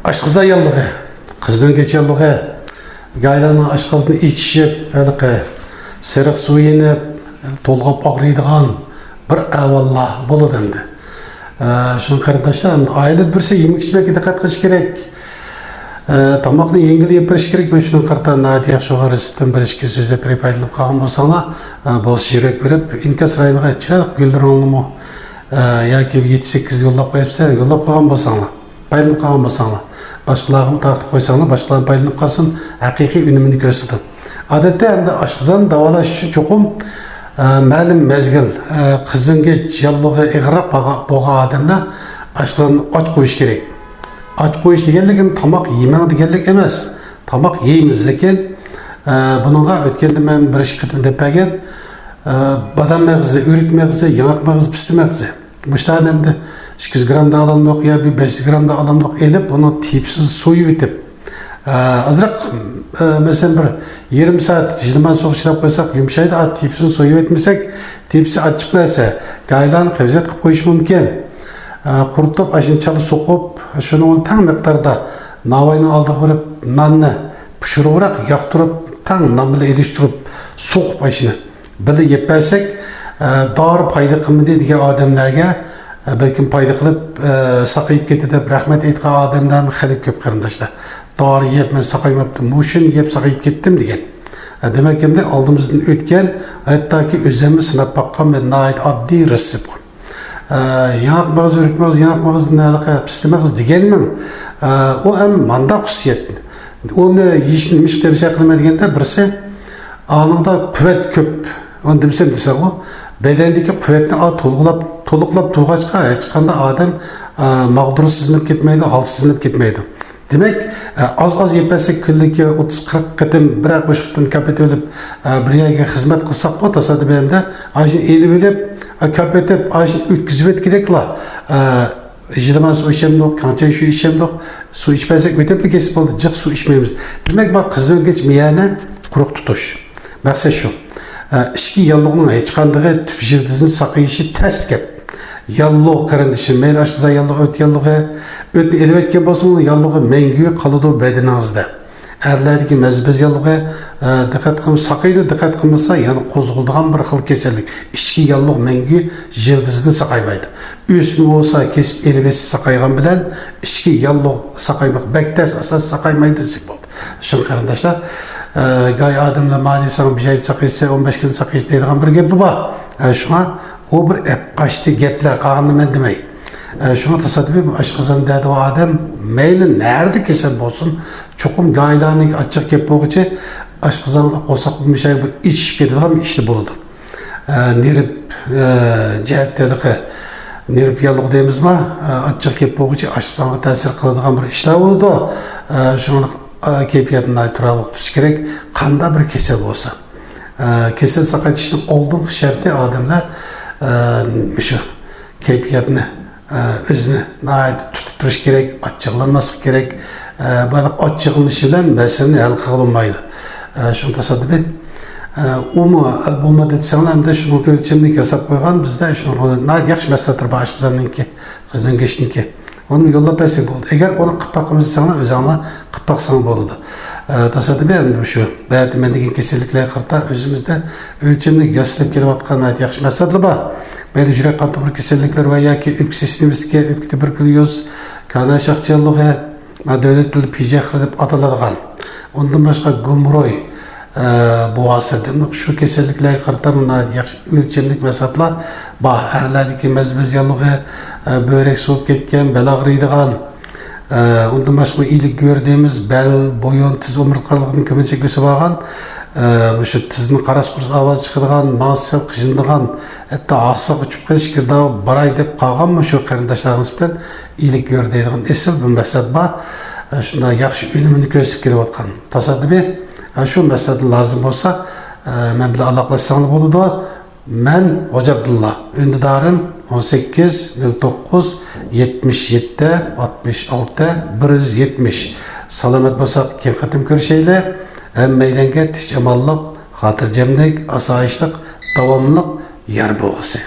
Aşkıza yallığı, kızdan geç yallığı, gaylanın aşkızını içişip, sırık su yenip, tolgap ağrıydıgan bir evallah bolu dendi. Şunun kardeşler, aile birisi yemek içmekle dikkat kılış gerek. Tamaqni yengil yapırış gerek. Ben şunun kartan nadiyak şoğa resipten bir işki sözde pirip aydılıp қалған болсаңа, болсы жүрек беріп, инкас райыныға чырақ гүлдір оңлымы, яки 7-8 yollап қойыпса, yollап қалған болсаңа, пайдылып қалған болсаңа, başqalağımı taqtıb qoysanlar, başqalağım paylanıb qalsın, haqiqi ünümünü gösterdin. Adətdə həm də aşqızan davalaş üçün çoxum məlum məzgil, qızın geç yallığı iğraq boğa adamda aşqızan aç qoyuş gerek. Aç qoyuş degenligim tamaq yemen degenlik emas. Tamaq yeyimiz lekin bununla ötkende men bir iş qıtım depägen badam məğzi, ürük məğzi, yanaq məğzi, pisti məğzi. Müştahın hem de 200 gram da alamlıq ya bir 500 gram da alamlıq elip onu tipsiz soyu bitip azırak mesela bir 20 saat jilman soğuşlap koysak yumuşaydı tipsiz soyu etmesek tipsi açıklaysa gaydan kevzet qıp koyuş mümkün. Kurutup aşın çalı sokup şunun tam miktarda navayını aldık verip nanını pişirurak yaktırıp tam namlı ediştirip sokup aşını böyle yepelsek dar payda kımı dediği adamlarga belki payda kılıp sakayıp ketidip rahmet etken adamlarım xelik köp karındaşlar. Dar yiyip ben sakayıptım, muşun yiyip sakayıp kettim degen. Demek ki aldığımızdan ötken hatta ki özlemi sınap bakkan ve nait addi resip var. Yanak mağız, ürük mağız, yanak mağız, pisti mağız degenmin o hem manda xusiyet. Onu yiyişilmiş demese kılma degende birisi anında kuvvet köp. Onu demesem o bedendeki kuvvetini toluqlap turğaçqa çıkanda adam mağduru sızınıp ketmeydi, halsız sızınıp ketmeydi. Demek az yepesek külleki 30-40 qıtım bir qoşuqdan kapet ölüp bir yerге hizmet qılsaq o tasadibende ajın eli bilip kapetip ajın ötküzüp etkerek la jilman su içemdik, kançay su içemdik, su içmesek ötep de kesip oldu, cık su içmeyimiz. Demek bak kızdan geç miyane kuruq tutuş. Maksat şu. İşki yallığının hiç kandığı tüp jildizin sakıyışı ters kep. Yallığı karındışı, meyil aşkıza yallığı öt yallığı, öt elbetken basın yallığı mengüye kalıdı bedinazda. Erlerdeki mezbez yallığı dikkat kılmış, sakıydı dikkat kılmışsa yani kozgulduğun bir xil keserlik. İşki yallığı mengüye jildizini sakaymaydı. Üsmü olsa kesip elbesi sakaygan bilen, işki yallığı sakaymak bekters asas sakaymaydı desek oldu. Şun karındaşlar, gay adamla mani sana bir şey sakaysa 15 gün sakaysa deydiğen bir gep bu ba. Şuna o bir kaçtı gepler qağını men demey. Şuna tasadübüm aşkızan dedi o adam meyli nerede kesin olsun çokum gaylanik açık gep boğucu aşkızanlık olsak bir şey bir iç gediğim işte buludu. Nirip cihet dedik nirip yallık deyimiz mi açık gep boğucu aşkızanlık tesir kılıdığım bir işler oldu. Şuna keyfiyatına turalık tutuş gerek kanda bir kesel olsa. Kesel sakat işin olduğun şerti adamlar şu keyfiyatını özünü tutup duruş gerek, açıklanması gerek. Böyle açıklanışıyla meseleni el kılınmaydı. Şunu tasadıp et. Bu dedisene hem de şunu ölçümlük hesap koygan bizde şunu yakış meseledir başlıcanın ki kızın geçtin ki. Onu yolla pesik oldu. Eğer onu kıpakımızı sana özanla kıpaksan oldu. Tasadıp et şu. Belki mendeki kesinlikle kırta özümüzde ölçümlük yasılıp gelip atkan yakış meseledir bu. Böyle jürek kan toplu kesinlikler var ya ki öpkü sistemimizde öpkü tuberkuloz, kana şakçılığı, devlet dili pijak edip ataladığan. Ondan başka gumroy bu asırda şu kesinlikler kırtamına ölçümlük meseleler var. Erlerdeki mezbez yallığı börek soğuk ketken, bel ağrıydıgan. Ondan başka iyilik gördüğümüz bel, boyun, tiz omurtqarlığının kömünce gösü bağın. Şu tizinin qaras qurus avaz çıkıdığan, mağazı kıjındığan, hatta asıq uçup keliş kirdağı baray dep qalğan mı şu qarindaşlarımız bilen iyilik gördüğün esil bir mesele var. Şunda yaxşı önümünü gösterip gelip atkan. Tasadübi şu mesele lazım olsa men bilen alaqlaşsanlı boludu. Men Hoca Abdullah, ündidarım 18 09 77 66 170. Salamet bolsak keng qatim görüşeyle. Hem meydenge tişcemallık, hatırcemlik, asayişlik, davamlılık yer boğası.